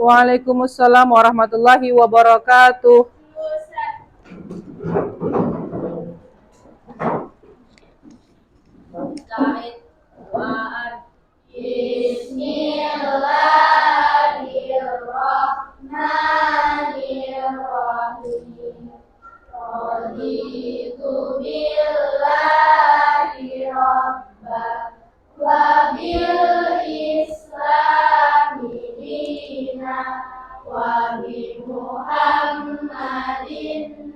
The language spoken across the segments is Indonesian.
Waalaikumsalam warahmatullahi wabarakatuh. Bismillahirrahmanirrahim. Raditu billahi rabba wa bil islami dina wa bi Muhammadin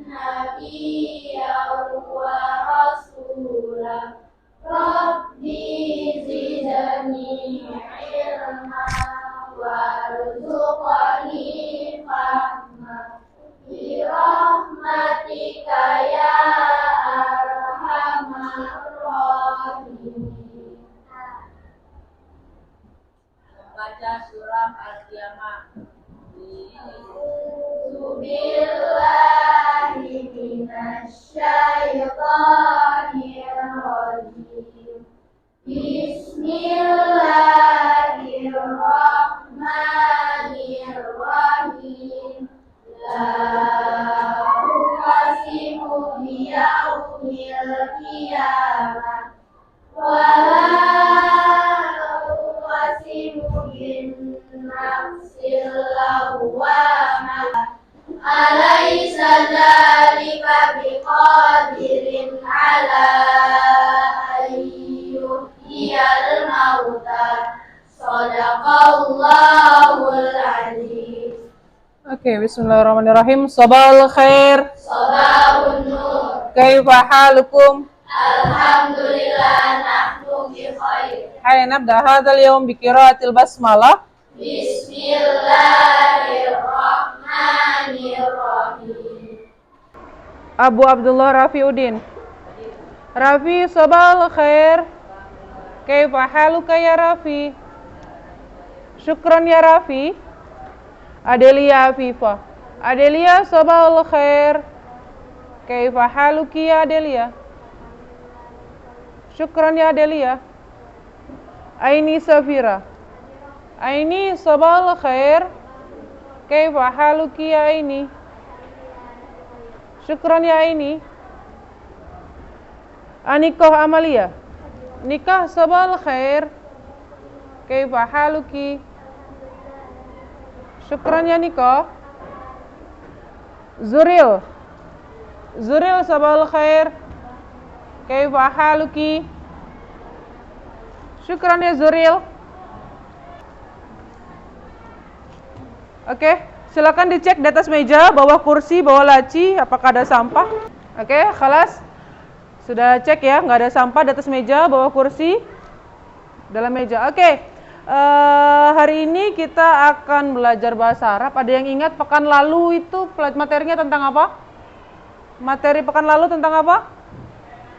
nabiyyan wa rasulah. Rabbi zidni ilma warzuqni fahma bi rahmatika ya arhamar rahimin. Baca surah Al-Qiyamah. Billahi minasyaitonir rajim. Bismillahirrahmanirrahim. La uqsimu biyaumil qiyamah wa la uqsimu bin nafsil lawwamah. Alaysa dzalika biqadirin ala ayyuhyiyal mauta. Shadaqallahul aziz. Oke, bismillahirrahmanirrahim. Sabahul khair. Sabahun nur. Kaifa halukum? Alhamdulillah nahnu bi khair. Hai, nabda hadzal yawm bi qiraatil basmalah. Bismillahirrahmanirrahim. Abu Abdullah Rafiuddin. Rafi, sabahul khair. Kaifa haluka ya Rafi? Syukran ya Rafi. Adelia Afifa. Adelia, sabahul khair. Kaifa haluki ya Adelia? Syukran ya Adelia. Aini Safira. Aini, sabahul khair. Kaifa haluki ya Aini? Syukran ya Aini. Anikoh Amalia. Nikah, sabahul khair. Kaifa haluki? Syukran ya Nikoh. Zuril. Zuril, sabahul khair. Kaifa haluki? Syukran ya Zuril. Oke, silakan dicek di atas meja, bawah kursi, bawah laci, apakah ada sampah. Oke, khalas. Sudah cek ya, nggak ada sampah di atas meja, bawah kursi, dalam meja. Oke, hari ini kita akan belajar bahasa Arab. Ada yang ingat pekan lalu itu materinya tentang apa? Materi pekan lalu tentang apa?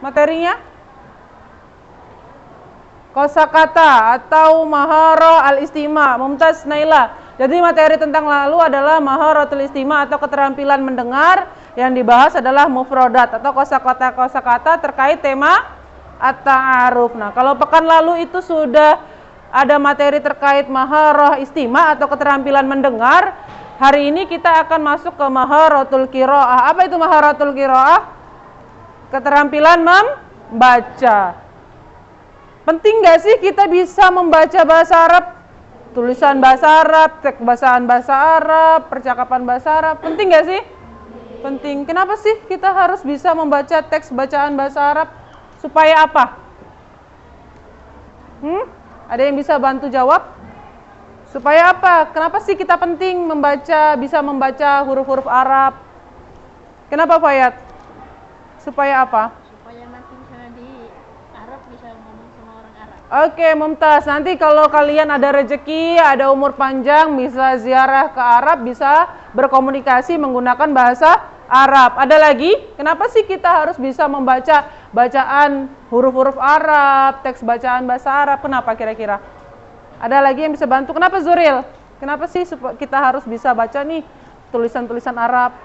Materinya? Kosakata atau maharah al-istima. Mumtaz Naila. Jadi materi tentang lalu adalah maharatul istima atau keterampilan mendengar. Yang dibahas adalah mufrodat atau kosakata terkait tema at-ta'aruf. Nah, kalau pekan lalu itu sudah ada materi terkait maharah istima atau keterampilan mendengar. Hari ini kita akan masuk ke maharatul qiraah. Apa itu maharatul qiraah? Keterampilan membaca. Penting nggak sih kita bisa membaca bahasa Arab? Tulisan bahasa Arab, teks bacaan bahasa Arab, percakapan bahasa Arab. Penting nggak sih? Penting. Kenapa sih kita harus bisa membaca teks bacaan bahasa Arab? Supaya apa? Ada yang bisa bantu jawab? Supaya apa? Kenapa sih kita penting bisa membaca huruf-huruf Arab? Kenapa, Fayat? Supaya apa? Supaya nanti misalnya di Arab bisa ngomong sama orang Arab. Oke, Mumtaz. Nanti kalau kalian ada rezeki, ada umur panjang, bisa ziarah ke Arab, bisa berkomunikasi menggunakan bahasa Arab. Ada lagi? Kenapa sih kita harus bisa membaca bacaan huruf-huruf Arab, teks bacaan bahasa Arab? Kenapa kira-kira? Ada lagi yang bisa bantu? Kenapa Zuril? Kenapa sih kita harus bisa baca nih tulisan-tulisan Arab?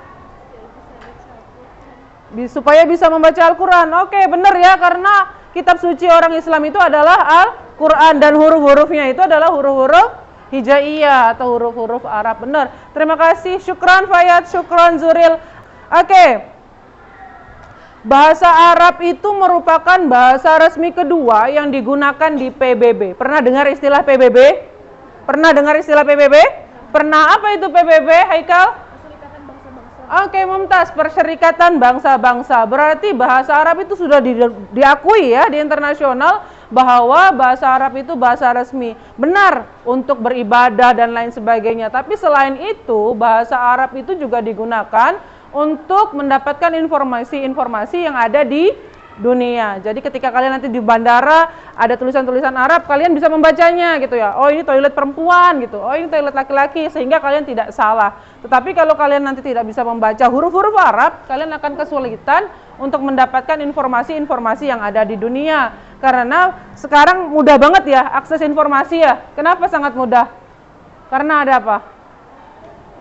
Supaya bisa membaca Al-Quran. Oke, benar ya, karena kitab suci orang Islam itu adalah Al-Quran dan huruf-hurufnya itu adalah huruf-huruf hijaiyah atau huruf-huruf Arab. Benar. Terima kasih. Syukran Fayat, syukran Zuril. Oke. Bahasa Arab itu merupakan bahasa resmi kedua yang digunakan di PBB. Pernah dengar istilah PBB? Pernah dengar istilah PBB? Pernah. Apa itu PBB, Haikal? Perserikatan bangsa-bangsa. Oke, Mumtaz. Perserikatan bangsa-bangsa. Berarti bahasa Arab itu sudah diakui ya di internasional bahwa bahasa Arab itu bahasa resmi. Benar untuk beribadah dan lain sebagainya. Tapi selain itu, bahasa Arab itu juga digunakan untuk mendapatkan informasi-informasi yang ada di dunia. Jadi ketika kalian nanti di bandara ada tulisan-tulisan Arab, kalian bisa membacanya gitu ya. Oh, ini toilet perempuan gitu. Oh, ini toilet laki-laki, sehingga kalian tidak salah. Tetapi kalau kalian nanti tidak bisa membaca huruf-huruf Arab, kalian akan kesulitan untuk mendapatkan informasi-informasi yang ada di dunia. Karena sekarang mudah banget ya akses informasi ya. Kenapa sangat mudah? Karena ada apa?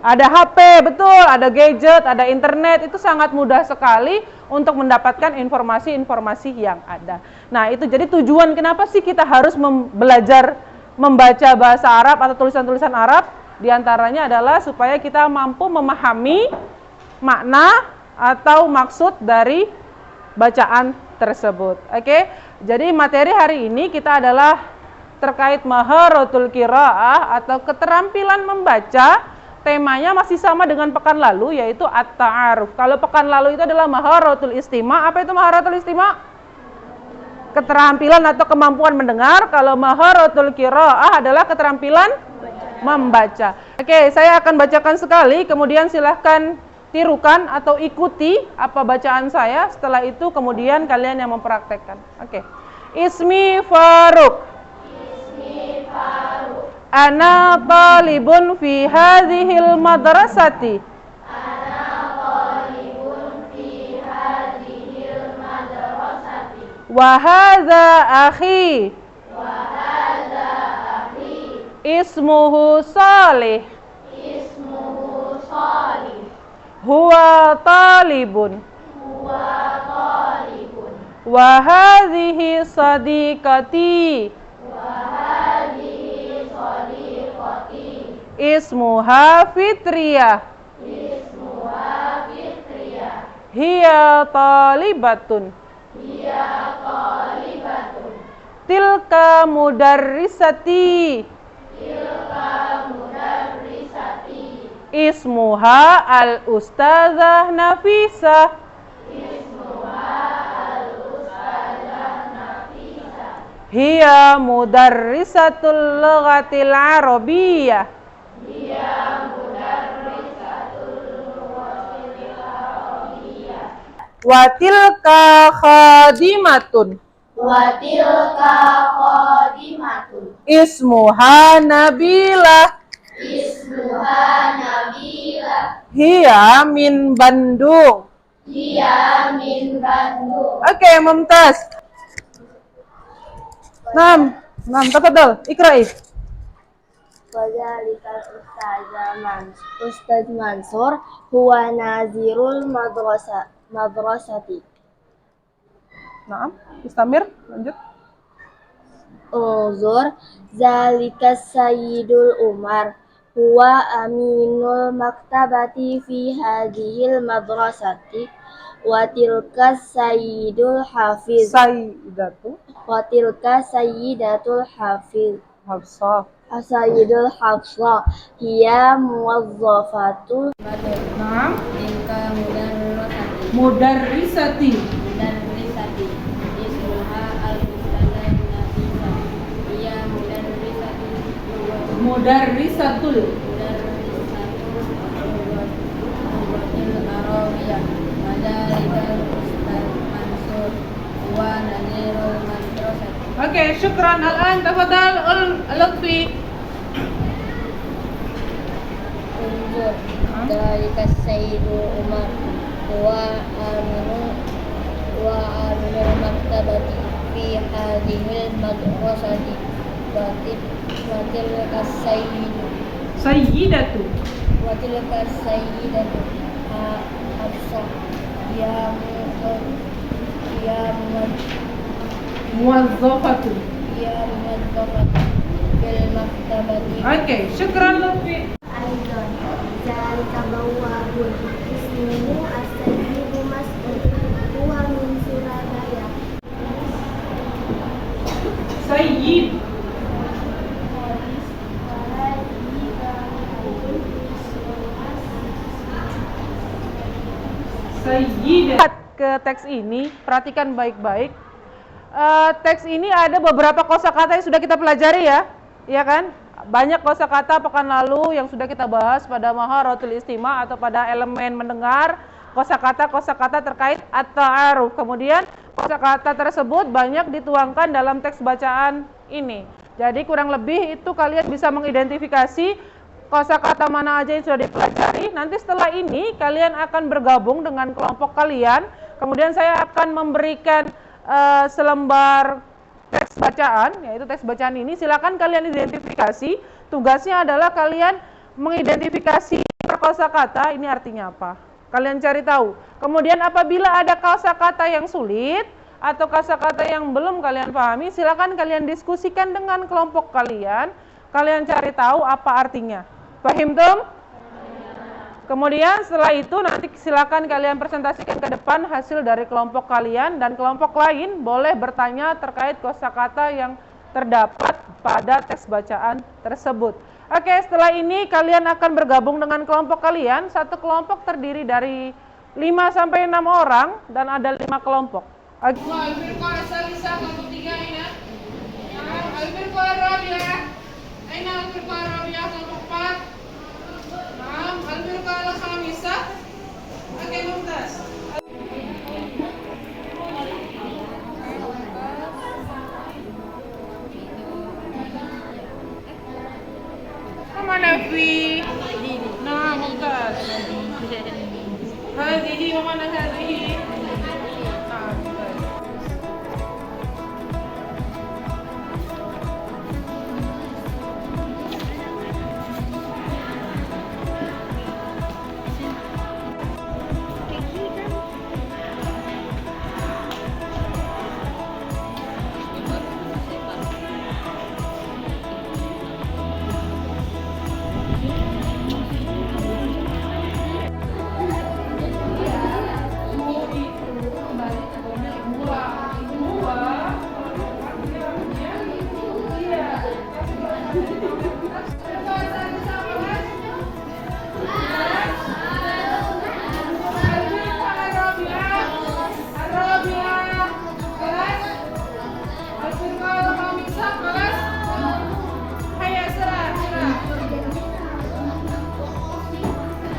Ada HP, betul, ada gadget, ada internet, itu sangat mudah sekali untuk mendapatkan informasi-informasi yang ada. Nah, itu jadi tujuan kenapa sih kita harus belajar membaca bahasa Arab atau tulisan-tulisan Arab? Di antaranya adalah supaya kita mampu memahami makna atau maksud dari bacaan tersebut. Oke, jadi materi hari ini kita adalah terkait maharatul qiraah atau keterampilan membaca. Temanya masih sama dengan pekan lalu, yaitu at-ta'aruf. Kalau pekan lalu itu adalah maharatul istima'. Apa itu maharatul istima'? Keterampilan atau kemampuan mendengar. Kalau maharatul qiraah adalah keterampilan membaca. Oke, saya akan bacakan sekali, kemudian silahkan tirukan atau ikuti apa bacaan saya. Setelah itu kemudian kalian yang mempraktekkan. Oke. Ismi Faruk. Ana talibun fi hadhil madrasati. Wa hadza akhi. Ismuhu Salih. Huwa talibun. Wa hadhihi sadiqati. Ismuha Fitriyah. Hiya talibatun. Tilka mudarrisati. Ismuha al-ustazah Nafisah. Hiya mudarrisatul lughatil arabiyyah. Wa tilka khadimatun. Ismuha Nabilah. Hiya min Bandung. Oke, Mumtaz. Nam, tafadhal, ikra'i. Wadhalika Ustaz Mansur huwa nazirul madrasati. Naam, istamir, lanjut. Unzur zalika Sayyidul Umar huwa aminul maktabati fi hadhil madrasati wa tilka Sayyidul Hafiz. Wa tilka Sayyidatul Hafiz. Hafsah. Sayyidul Hafsah hiya muwazzafatu. Naam. Tilka Mudarrisati. Ismuha al-ustazah Nafisah. Hiya Mudarrisatul. lughatil arabiyyah. Wadhalika Ustaz Mansur huwa nazirul madrasati. Oke, syukran. Al-an tafadhal al-lutfi. Unzur zalika Sayyidul Umar huwa aminul maktabati fi hadhil madrasati wa tilka Sayyidatu. Hafsah ya Muwazzafatu. muwazzafatu fil maktabati. Oke, syukran Lutfi. Aidon zalika bawwabun ismuhu as-sayyidu mas'ud huwa min Surabaya. Sayyid. Sayyid. Ke teks ini, perhatikan baik-baik. Teks ini ada beberapa kosakata yang sudah kita pelajari ya, iya kan? Banyak kosakata pekan lalu yang sudah kita bahas pada maharatul istima' atau pada elemen mendengar, kosakata terkait at-ta'aruf. Kemudian kosakata tersebut banyak dituangkan dalam teks bacaan ini. Jadi kurang lebih itu kalian bisa mengidentifikasi kosakata mana aja yang sudah dipelajari. Nanti setelah ini kalian akan bergabung dengan kelompok kalian. Kemudian saya akan memberikan selembar teks bacaan, yaitu teks bacaan ini. Silakan kalian identifikasi. Tugasnya adalah kalian mengidentifikasi per kosakata ini artinya apa. Kalian cari tahu. Kemudian apabila ada kosakata yang sulit atau kosakata yang belum kalian pahami, silakan kalian diskusikan dengan kelompok kalian. Kalian cari tahu apa artinya. Paham tum? Kemudian setelah itu nanti silakan kalian presentasikan ke depan hasil dari kelompok kalian, dan kelompok lain boleh bertanya terkait kosakata yang terdapat pada teks bacaan tersebut. Oke, setelah ini kalian akan bergabung dengan kelompok kalian. Satu kelompok terdiri dari 5 sampai 6 orang dan ada 5 kelompok. Oke, Mumtaz. Mana Fi? Nah, Mumtaz. Hadihi wa mana hadihi?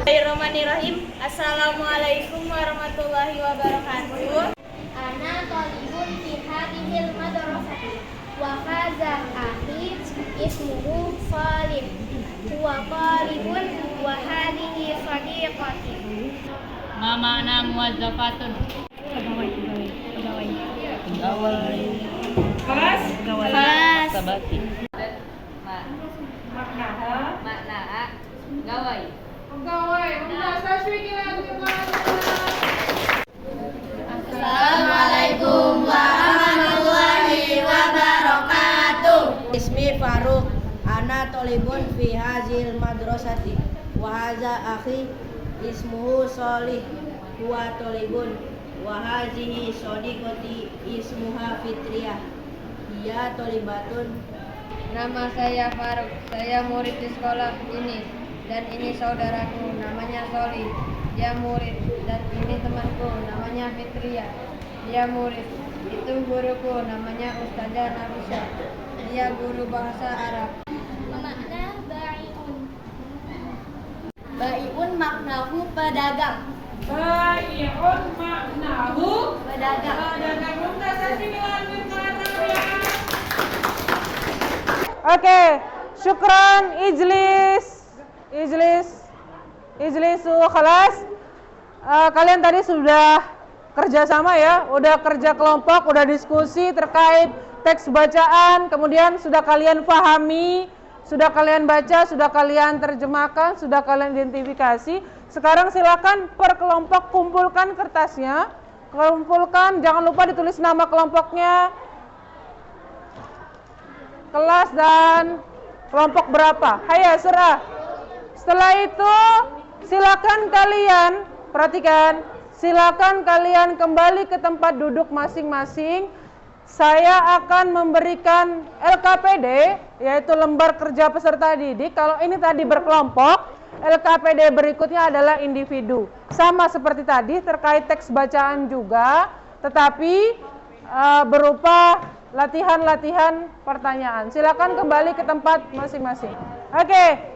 Bismillahirrahmanirrahim. Assalamualaikum warahmatullahi wabarakatuh. Ana talibun fi hadhil madrasati wa hadza akhi ismuhu Salim. Huwa talibun wa hadhihi sadiqati. Ma makna muwazzafatun? Pegawai. Kelas? Kelas. Sabati. Makna Gawai. pegawai. Mumtaz, tasbih Assalamualaikum warahmatullahi wabarakatuh. Ismi Faruk, ana tolibun fi hazil madrasati wa hadza akhi ismuhu Shalih, huwa tolibun wa hazihi shadiqati ismuha Fitriyah, dia tolibatun. Nama saya Faruk, saya murid di sekolah ini. Dan ini saudaraku, namanya Soli, dia murid. Dan ini temanku, namanya Fitria, dia murid. Itu guruku, namanya Ustazah Nafisa, dia guru bahasa Arab. Makna bai'un. Bai'un maknahu pedagang. Bai'un maknahu Pedagang. pedagang. Mumtaz, tasbih ya. Oke, syukran Ijlisu khalas. Kalian tadi sudah kerja sama ya, udah kerja kelompok, udah diskusi terkait teks bacaan, kemudian sudah kalian pahami, sudah kalian baca, sudah kalian terjemahkan, sudah kalian identifikasi. Sekarang silakan per kelompok kumpulkan kertasnya, kumpulkan, jangan lupa ditulis nama kelompoknya, kelas dan Kelompok berapa? Hayya, serah. Setelah itu, silakan kalian, perhatikan, silakan kalian kembali ke tempat duduk masing-masing. Saya akan memberikan LKPD, yaitu lembar kerja peserta didik. Kalau ini tadi berkelompok, LKPD berikutnya adalah individu. Sama seperti tadi, terkait teks bacaan juga, tetapi berupa latihan-latihan pertanyaan. Silakan kembali ke tempat masing-masing. Oke.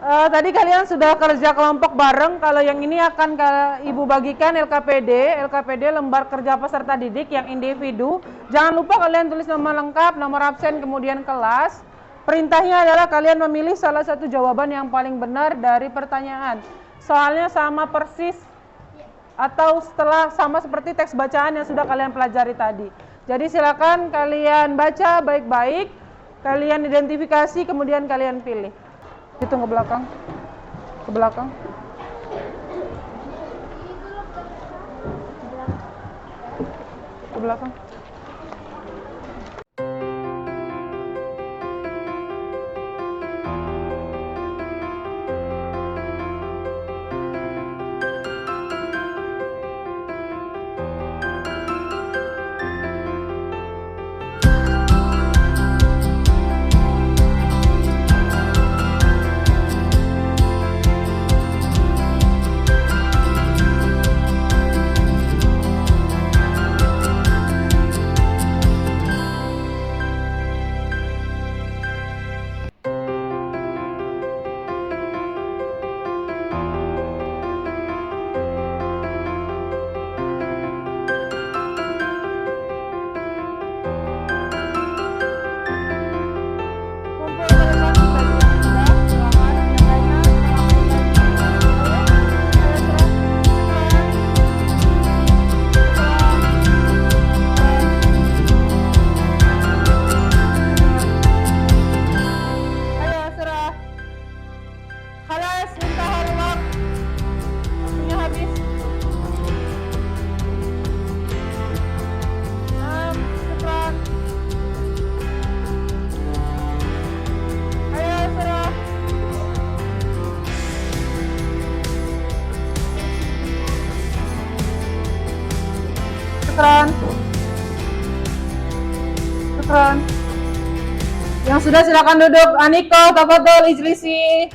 Tadi kalian sudah kerja kelompok bareng. Kalau yang ini akan Ibu bagikan LKPD lembar kerja peserta didik yang individu. Jangan lupa kalian tulis nama lengkap, nomor absen, kemudian kelas. Perintahnya adalah kalian memilih salah satu jawaban yang paling benar dari pertanyaan. Soalnya sama persis atau sama seperti teks bacaan yang sudah kalian pelajari tadi. Jadi silakan kalian baca baik-baik, kalian identifikasi, kemudian kalian pilih. Hitung ke belakang. Ke belakang. Ke belakang. Syukran. Yang sudah silakan duduk. Aniko, tafadhol ijlisi.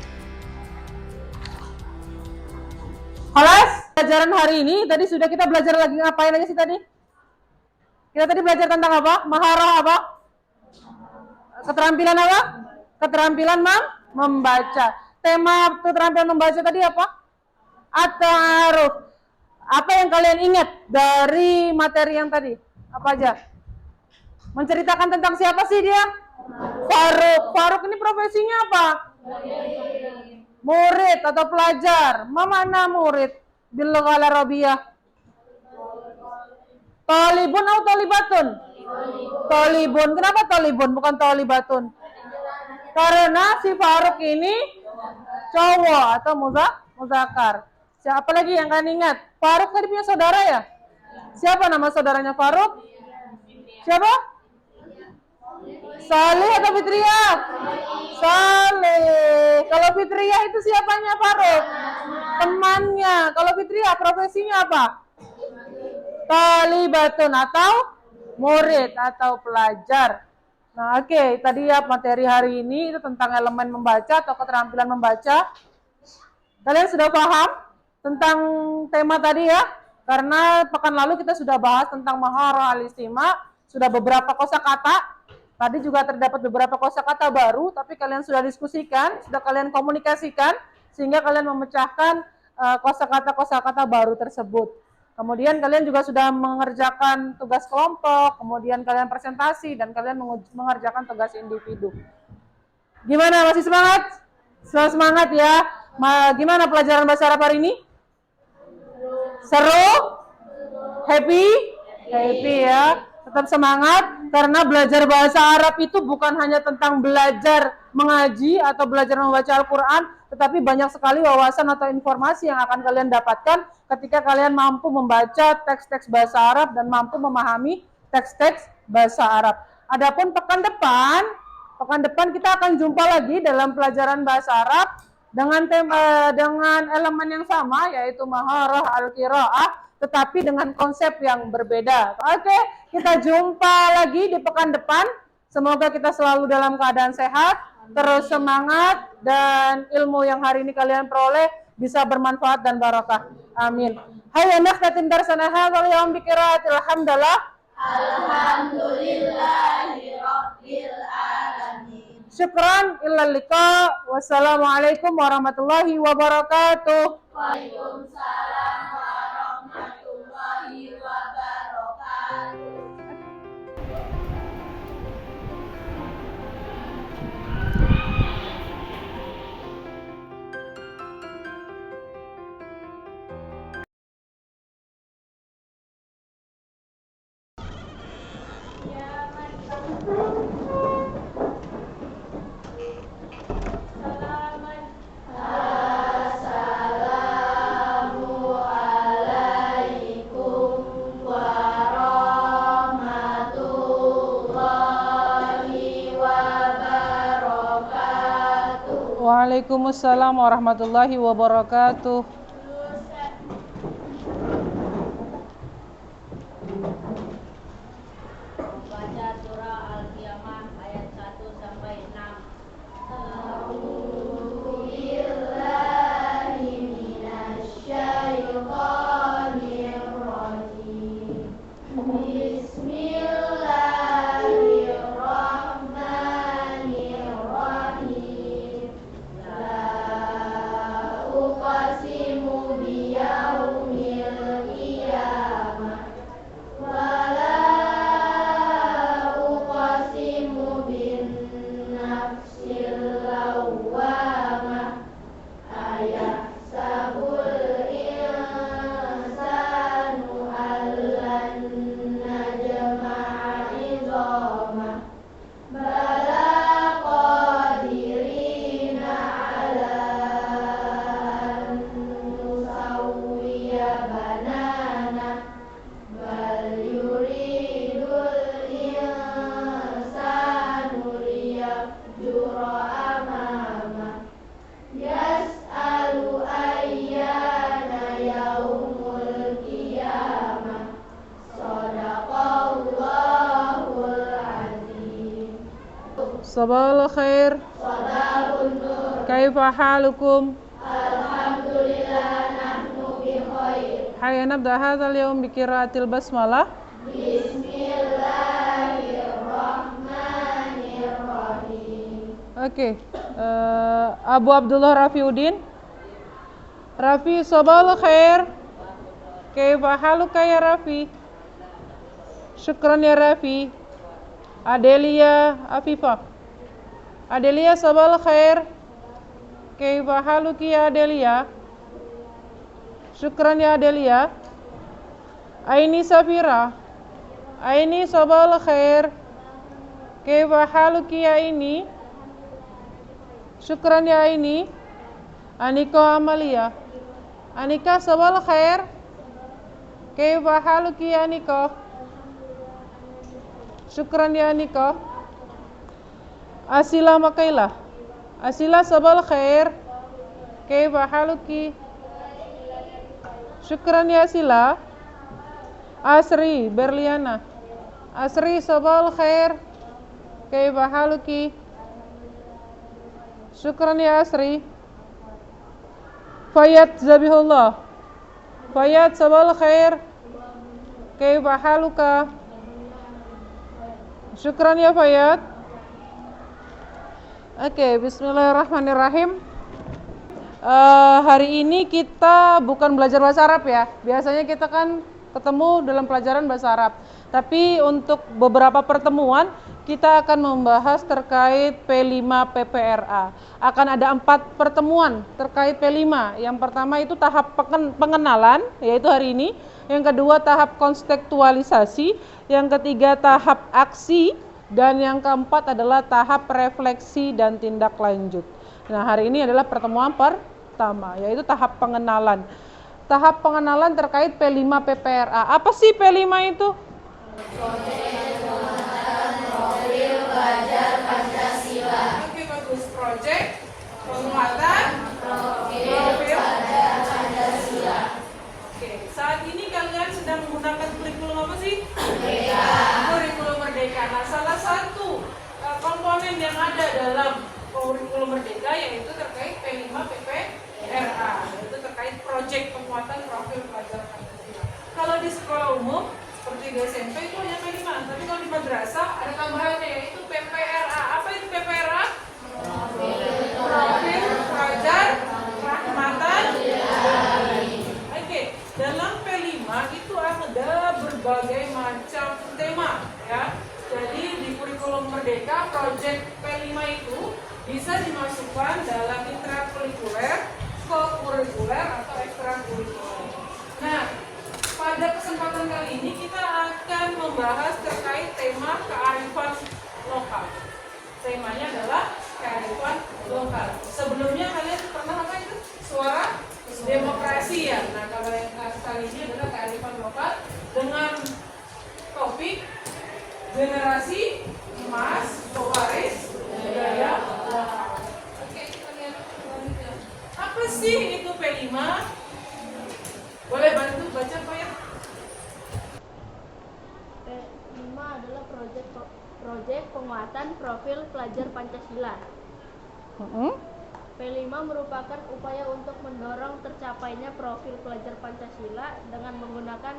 Halas, pelajaran hari ini tadi sudah kita belajar lagi ngapain aja sih tadi? Kita tadi belajar tentang apa? Maharah apa? Keterampilan apa? Keterampilan membaca. Tema keterampilan membaca tadi apa? At-ta'aruf. Apa yang kalian ingat dari materi yang tadi? Apa aja? Menceritakan tentang siapa sih dia? Faruk. Faruk ini profesinya apa? Murid atau pelajar. Mana murid? Bil lughah al-arabiyah. Talibun atau talibatun? Talibun. Kenapa talibun bukan talibatun? Karena si Faruk ini cowok atau muzakar. Siapa lagi yang kalian ingat? Faruk tadi punya saudara ya? Siapa nama saudaranya Faruk? Siapa? Saleh atau Fitriyah? Saleh. Kalau Fitriyah itu siapanya Faruk? Temannya. Kalau Fitriyah profesinya apa? Talibatun atau murid atau pelajar. Nah, oke, tadi ya materi hari ini itu tentang elemen membaca atau keterampilan membaca. Kalian sudah paham tentang tema tadi ya? Karena pekan lalu kita sudah bahas tentang maharah al-istima, sudah beberapa kosakata. Tadi juga terdapat beberapa kosakata baru, tapi kalian sudah diskusikan, sudah kalian komunikasikan, sehingga kalian memecahkan kosakata-kosakata baru tersebut. Kemudian kalian juga sudah mengerjakan tugas kelompok, kemudian kalian presentasi, dan kalian mengerjakan tugas individu. Gimana, masih semangat? Semangat ya. Gimana pelajaran bahasa Arab hari ini? Seru? Happy? Happy ya. Tetap semangat, karena belajar bahasa Arab itu bukan hanya tentang belajar mengaji atau belajar membaca Al-Quran, tetapi banyak sekali wawasan atau informasi yang akan kalian dapatkan ketika kalian mampu membaca teks-teks bahasa Arab dan mampu memahami teks-teks bahasa Arab. Adapun pekan Pekan depan kita akan jumpa lagi dalam pelajaran bahasa Arab dengan dengan elemen yang sama, yaitu maharah al-qiraah, tetapi dengan konsep yang berbeda. Oke, kita jumpa lagi di pekan depan. Semoga kita selalu dalam keadaan sehat, terus semangat, dan ilmu yang hari ini kalian peroleh bisa bermanfaat dan barakah. Amin. Hayya nakhtatim darsana hadzal yaum bi qiraatil hamdalah. Alhamdulillahi Rabbil Alamin. Syukran, illa liqa. Wassalamualaikum warahmatullahi wabarakatuh. Waalaikumsalam warahmatullahi wabarakatuh. Assalamualaikum warahmatullahi wabarakatuh. Waalaikumsalam warahmatullahi wabarakatuh. Baca surah Al-Qiyamah ayat 1 sampai 6. Bismillahirrahmanirrahim. La uqsimu biyaumil qiyamah wa la uqsimu bin nafsil lawwamah ayahsabul insanu allan najma'a idhamah bala qadirina ala an nusawwiya banana bal yuridul insanu liyafjura amamah yas'alu ayyana yaumul qiyamah. Shadaqallahul azim. Sabahul khair. Sabahun nur. Kaifa halukum? Alhamdulillah nahnu bi khair. Hayya nabda hadzal yaum bi qiraatil basmalah. Bismillahirrahmanirrahim. Oke, Abu Abdullah Rafiuddin. Rafi, sabahul khair. Kaifa haluka ya Rafi? Syukran ya Rafi. Adelia Afifah. Adelia, sabahul khair. Kaifa haluki ya Adelia? Syukran ya Adelia. Aini Safira. Aini, sabahul khair. Kaifa haluki ya Aini? Syukran ya Aini. Anika Amalia. Anika, sabahul khair. Kaifa haluki ya Anika? Syukran ya Anika. Asila Makaila. Asila, sabahul khair. Kaifa haluki? Syukran ya Asila. Asri Berliana. Asri, sabahul khair. Kaifa haluki? Syukran ya Asri. Fayat Zabihullah. Fayat, sabahul khair. Kaifa haluka? Syukran ya Fayat. Oke, bismillahirrahmanirrahim. Hari ini kita bukan belajar bahasa Arab ya. Biasanya kita kan ketemu dalam pelajaran bahasa Arab. Tapi untuk beberapa pertemuan kita akan membahas terkait P5 PPRA. Akan ada 4 pertemuan terkait P5. Yang pertama itu tahap pengenalan, yaitu hari ini. Yang kedua tahap kontekstualisasi. Yang ketiga tahap aksi. Dan yang keempat adalah tahap refleksi dan tindak lanjut. Nah, hari ini adalah pertemuan pertama, yaitu tahap pengenalan. Tahap pengenalan terkait P5 PPRA. Apa sih P5 itu? Profil belajar Pancasila. Merdeka, proyek P5 itu bisa dimasukkan dalam intrakurikuler, kokurikuler, atau ekstrakurikuler. Nah, pada kesempatan kali ini kita akan membahas terkait tema kearifan lokal. Temanya adalah kearifan lokal. Sebelumnya kalian pernah apa itu? Suara demokrasi ya. Nah, kalau yang kali ini adalah kearifan lokal dengan topik generasi emas pewaris budaya lokal. Oke, kita lihat selanjutnya. Apa sih itu P5? Boleh bantu baca Pak ya? P5 adalah proyek penguatan profil pelajar Pancasila. P5 merupakan upaya untuk mendorong tercapainya profil pelajar Pancasila dengan menggunakan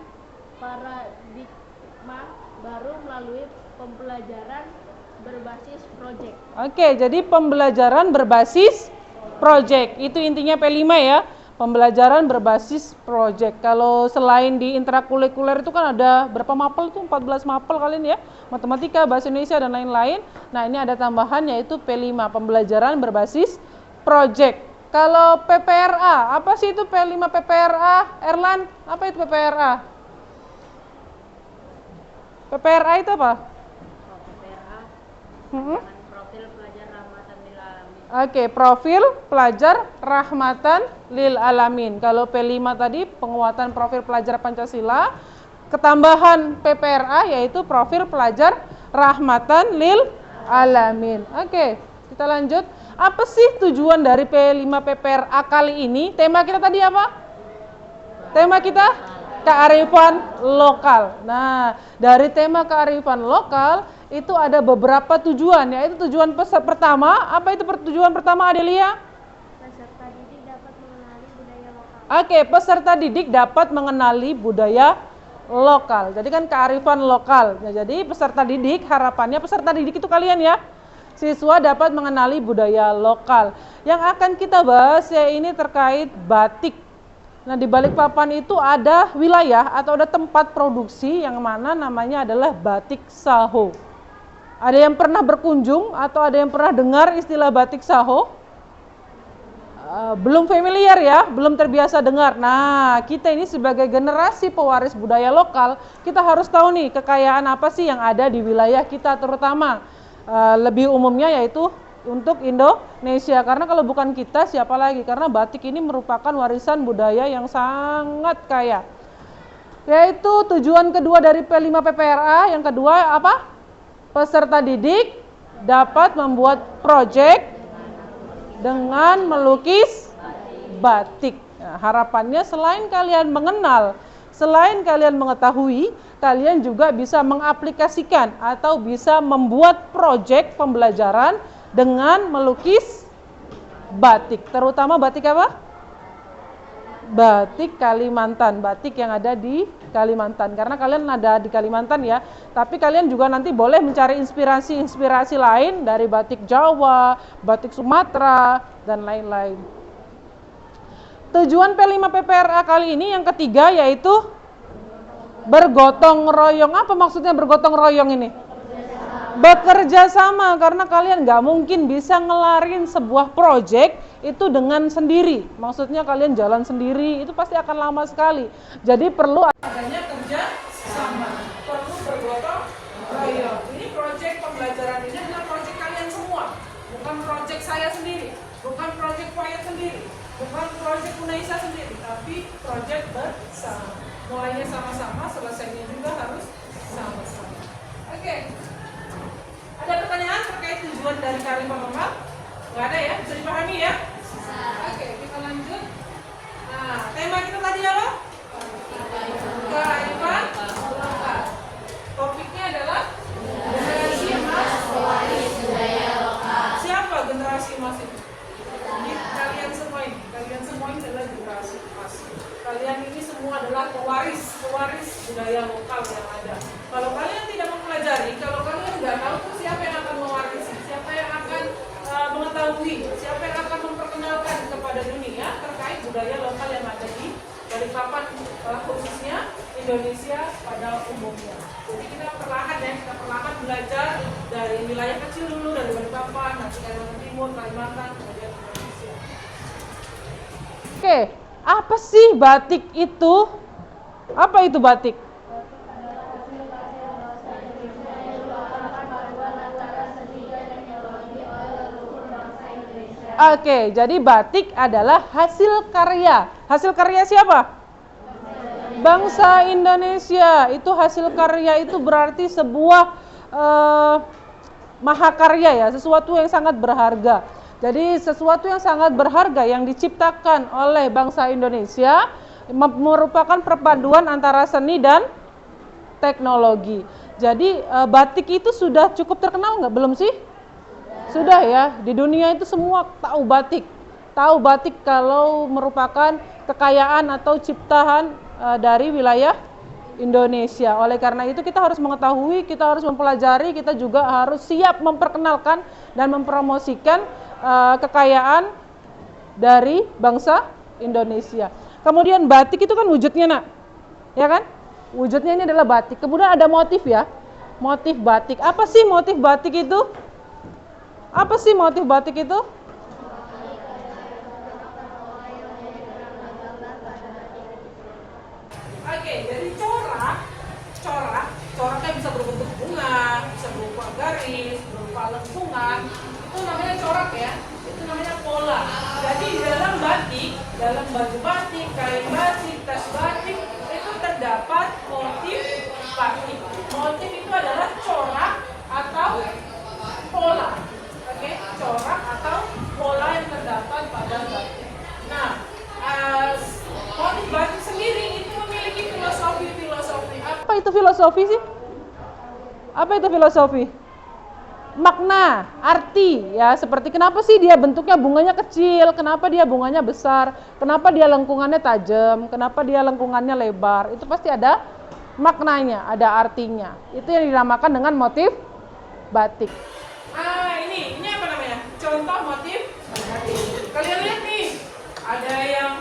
paradigma baru melalui pembelajaran berbasis proyek. Oke, jadi pembelajaran berbasis proyek. Itu intinya P5 ya. Pembelajaran berbasis proyek. Kalau selain di intrakurikuler itu kan ada berapa mapel tuh? 14 mapel kalian ya. Matematika, bahasa Indonesia dan lain-lain. Nah, ini ada tambahan yaitu P5, pembelajaran berbasis proyek. Kalau PPRA, apa sih itu P5 PPRA? Erlan, apa itu PPRA? PPRA itu apa? PPRA profil pelajar rahmatan lil alamin. Oke, profil pelajar rahmatan lil alamin. Kalau P5 tadi penguatan profil pelajar Pancasila, ketambahan PPRA yaitu profil pelajar rahmatan lil alamin. Oke, kita lanjut. Apa sih tujuan dari P5 PPRA kali ini? Tema kita tadi apa? Tema kita kearifan lokal. Nah, dari tema kearifan lokal itu ada beberapa tujuan, yaitu tujuan pertama. Apa itu tujuan pertama, Adelia? Peserta didik dapat mengenali budaya lokal. Oke, peserta didik dapat mengenali budaya lokal. Jadi kan kearifan lokal. Nah, jadi peserta didik, harapannya peserta didik itu kalian ya. Siswa dapat mengenali budaya lokal. Yang akan kita bahas ya ini terkait batik. Nah, di Balikpapan itu ada wilayah atau ada tempat produksi yang mana namanya adalah Batik Saho. Ada yang pernah berkunjung atau ada yang pernah dengar istilah Batik Saho? Belum familiar ya, belum terbiasa dengar. Nah, kita ini sebagai generasi pewaris budaya lokal, kita harus tahu nih kekayaan apa sih yang ada di wilayah kita, terutama lebih umumnya yaitu untuk Indonesia. Karena kalau bukan kita siapa lagi? Karena batik ini merupakan warisan budaya yang sangat kaya. Yaitu tujuan kedua dari P5 PPRA, yang kedua apa? Peserta didik dapat membuat proyek dengan melukis batik. Nah, harapannya selain kalian mengenal, selain kalian mengetahui, kalian juga bisa mengaplikasikan atau bisa membuat proyek pembelajaran dengan melukis batik. Terutama batik apa? Batik Kalimantan, batik yang ada di Kalimantan. Karena kalian ada di Kalimantan ya, tapi kalian juga nanti boleh mencari inspirasi lain dari batik Jawa, batik Sumatera, dan lain-lain. Tujuan P5 PPRA kali ini yang ketiga yaitu bergotong royong. Apa maksudnya bergotong royong ini? Bekerja sama, karena kalian nggak mungkin bisa ngelarin sebuah proyek itu dengan sendiri. Maksudnya kalian jalan sendiri, itu pasti akan lama sekali. Jadi perlu adanya kerja sama, perlu bergotong royong. Ini proyek pembelajaran ini adalah proyek kalian semua, bukan proyek saya sendiri, bukan proyek Fayat sendiri, bukan proyek Unaisa sendiri, tapi proyek bersama. Mulainya sama-sama, selesainya juga harus sama-sama. Oke. Ada pertanyaan terkait tujuan dari kearifan lokal? Nggak ada ya? Bisa dipahami ya? Oke, kita lanjut. Nah, tema kita tadi apa? Kearifan lokal. Topiknya adalah generasi emas pewaris budaya lokal. Siapa generasi emas itu? Kalian semua ini. Kalian semua ini adalah generasi emas. Kalian ini semua adalah pewaris budaya lokal yang ada. Kalau kalian tidak mempelajari, kalau kalian nggak tahu tuh siapa yang akan mewarisi, siapa yang akan mengetahui, siapa yang akan memperkenalkan kepada dunia terkait budaya lokal yang ada di Balikpapan, khususnya Indonesia pada umumnya. Jadi kita perlahan belajar dari wilayah kecil dulu, dari Balikpapan, nanti Kalimantan Timur, Kalimantan, kemudian Indonesia. Oke, apa sih batik itu? Apa itu batik? Oke, jadi batik adalah hasil karya. Hasil karya siapa? Bangsa Indonesia. Itu hasil karya itu berarti sebuah mahakarya ya, sesuatu yang sangat berharga. Jadi sesuatu yang sangat berharga yang diciptakan oleh bangsa Indonesia merupakan perpaduan antara seni dan teknologi. Jadi batik itu sudah cukup terkenal nggak? Belum sih? Sudah ya, di dunia itu semua tahu batik. Tahu batik kalau merupakan kekayaan atau ciptaan dari wilayah Indonesia. Oleh karena itu kita harus mengetahui, kita harus mempelajari, kita juga harus siap memperkenalkan dan mempromosikan kekayaan dari bangsa Indonesia. Kemudian batik itu kan wujudnya nak, ya kan? Wujudnya ini adalah batik. Kemudian ada motif ya, motif batik. Apa sih motif batik itu? Apa sih motif batik itu? Oke, jadi coraknya bisa berbentuk bunga, bisa berupa garis, berupa lengkungan. Itu namanya corak ya. Itu namanya pola. Jadi di dalam batik, dalam baju batik, kain batik, tas batik, itu terdapat motif batik. Motif itu adalah corak atau pola. Oke, corak atau pola yang terdapat pada batik. Nah, motif batik sendiri itu memiliki filosofi. Apa itu filosofi sih? Apa itu filosofi? Makna, arti ya, seperti kenapa sih dia bentuknya bunganya kecil, kenapa dia bunganya besar, kenapa dia lengkungannya tajam, kenapa dia lengkungannya lebar. Itu pasti ada maknanya, ada artinya. Itu yang dinamakan dengan motif batik. Ini apa namanya? Contoh motif batik. Kalian lihat nih, ada yang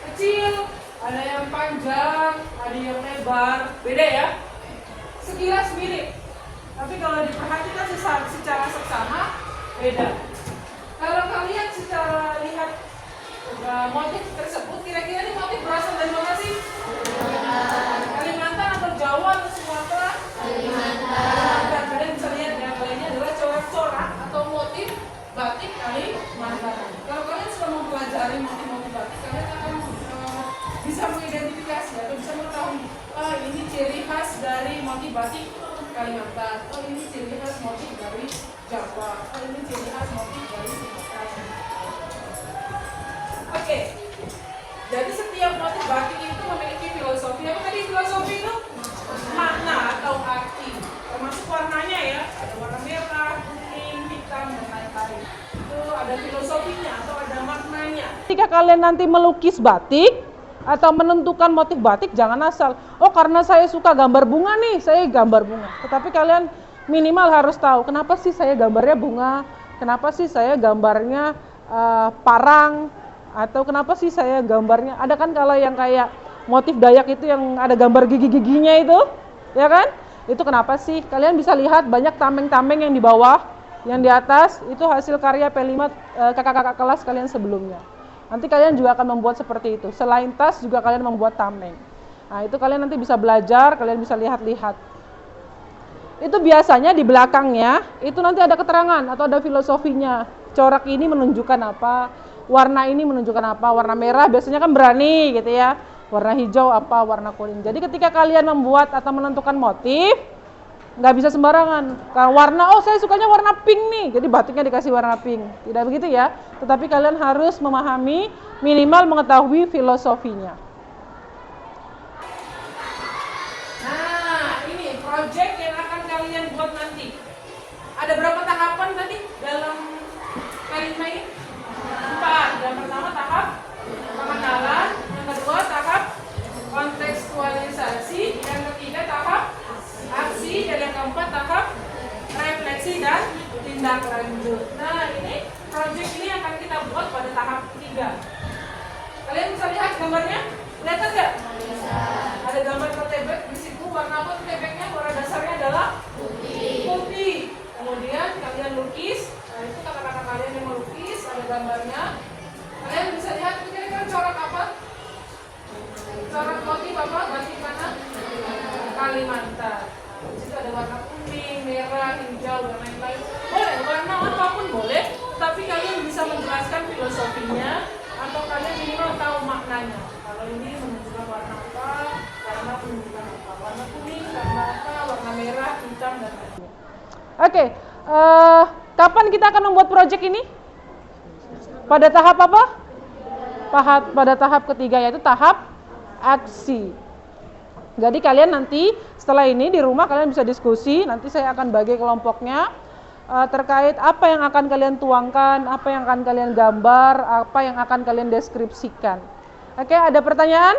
kecil, ada yang panjang, ada yang lebar, beda ya? Sekilas mirip, tapi kalau diperhatikan secara seksama beda. Kalau kalian secara lihat motif tersebut, kira-kira ini motif berasal dari mana sih? Kalimantan atau Jawa atau Sumatera? Kalimantan. Kalian bisa lihat ya, kalian adalah corak-corak atau motif batik Kalimantan. Kalau kalian sudah mempelajari motif-motif batik, kalian akan bisa mengidentifikasi atau bisa mengetahui, ini ciri khas dari motif batik Kalimantan, ini ciri khas motif dari Jawa, ini ciri khas motif dari Sumatera. Oke, jadi setiap motif batik itu memiliki filosofi. Apa tadi filosofi itu? Makna atau arti, termasuk warnanya ya, ada warna merah, kuning, hitam, dan lain-lain. Itu ada filosofinya atau ada maknanya. Ketika kalian nanti melukis batik atau menentukan motif batik, jangan asal, oh karena saya suka gambar bunga nih, saya gambar bunga. Tetapi kalian minimal harus tahu, kenapa sih saya gambarnya bunga, kenapa sih saya gambarnya parang, atau kenapa sih saya gambarnya, ada kan kalau yang kayak motif Dayak itu yang ada gambar gigi-giginya itu, ya kan? Itu kenapa sih? Kalian bisa lihat banyak tameng-tameng yang di bawah, yang di atas, itu hasil karya P5 kakak-kakak kelas kalian sebelumnya. Nanti kalian juga akan membuat seperti itu. Selain tas juga kalian membuat tameng. Nah, itu kalian nanti bisa belajar, kalian bisa lihat-lihat. Itu biasanya di belakangnya, itu nanti ada keterangan atau ada filosofinya. Corak ini menunjukkan apa, warna ini menunjukkan apa, warna merah biasanya kan berani gitu ya. Warna hijau apa, warna kuning. Jadi ketika kalian membuat atau menentukan motif, nggak bisa sembarangan. Kalau warna, oh saya sukanya warna pink nih, jadi batiknya dikasih warna pink. Tidak begitu ya. Tetapi kalian harus memahami, minimal mengetahui filosofinya. Nah, ini project yang akan kalian buat nanti. Ada berapa tahapan tadi dalam K5 ini? 4. Yang pertama tahap pengenalan, yang kedua tahap kontekstualisasi, yang ketiga tahap aksi, dan yang keempat tahap refleksi dan tindak lanjut. Nah, ini project ini akan kita buat pada tahap 3. Kalian bisa lihat gambarnya? Kelihatan nggak? Bisa. Ada gambar ketebek di situ. Warna apa ketebeknya? Warna dasarnya adalah putih. Kemudian kalian lukis. Nah, itu kakak-kakak kalian yang melukis, ada gambarnya. Kalian bisa lihat kira-kira corak apa? Corak motif apa? Batik mana? Kalimantan. Di situ ada warna kuning, merah, hijau, dan lain-lain. Boleh, warna apapun boleh, tapi kalian bisa menjelaskan filosofinya atau kalian minimal tahu maknanya. Kalau ini menunjukkan warna apa, warna menunjukkan apa, warna kuning, warna apa, warna merah, hitam, dan lain-lain. Oke, kapan kita akan membuat proyek ini? Pada tahap apa? Pada tahap ketiga, yaitu tahap aksi. Jadi kalian nanti setelah ini di rumah kalian bisa diskusi, nanti saya akan bagi kelompoknya terkait apa yang akan kalian tuangkan, apa yang akan kalian gambar, apa yang akan kalian deskripsikan. Oke, ada pertanyaan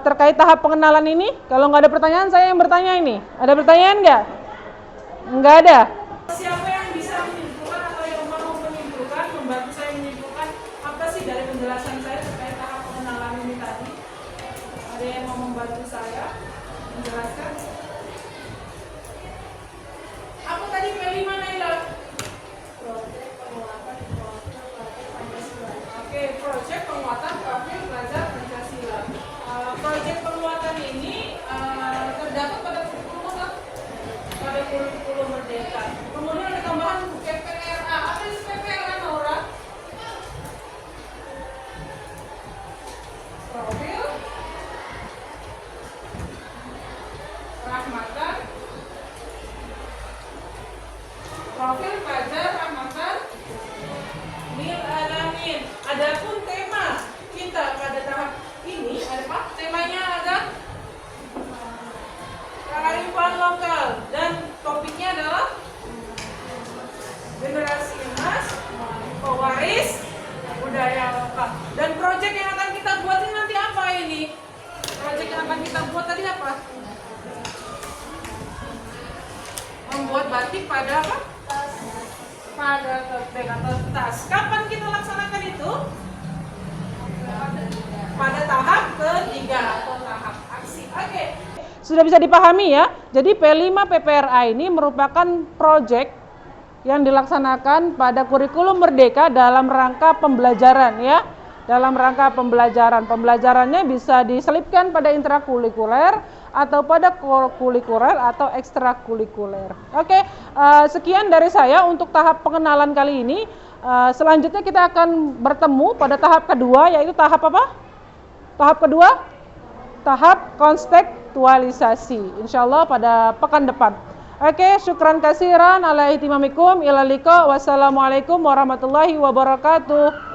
terkait tahap pengenalan ini? Kalau nggak ada pertanyaan, saya yang bertanya ini. Ada pertanyaan nggak? Nggak ada. Siapa yang bisa menyimpulkan atau yang mau menyimpulkan, membantu saya menyimpulkan apa sih dari penjelasan saya terkait tahap pengenalan ini tadi? Ada yang mau membantu saya menjelaskan? Apa tadi P5 Naila? Proyek penguatan profil pelajar Pancasila. Oke, proyek penguatan profil pelajar Pancasila. Proyek penguatan ini terdapat pada kurikulum Merdeka. Kemudian ada tambahan PPRA. Apa itu PPRA, Naura? Profil Rahmatan, profil pelajar Rahmatan lil alamin. Adapun tema kita pada tahap ini apa? Temanya ada kearifan lokal dan topiknya adalah generasi emas, pewaris budaya lokal. Dan proyek yang akan kita buat ini nanti apa ini? Proyek yang akan kita buat tadi apa? Membuat batik pada apa? Pada topeng atau tas. Kapan kita laksanakan itu? Pada tahap ketiga atau tahap aksi. Oke. Sudah bisa dipahami ya. Jadi P5 PPRA ini merupakan proyek yang dilaksanakan pada kurikulum Merdeka dalam rangka pembelajaran ya. Dalam rangka pembelajaran. Pembelajarannya bisa diselipkan pada intrakurikuler atau pada kurikuler atau ekstrakurikuler. Oke, sekian dari saya untuk tahap pengenalan kali ini. Selanjutnya kita akan bertemu pada tahap kedua, yaitu tahap apa? Tahap kedua? Tahap kontekstualisasi. Insyaallah pada pekan depan. Oke, syukran kasiran ala ihtimamikum ila liqa. Wassalamualaikum warahmatullahi wabarakatuh.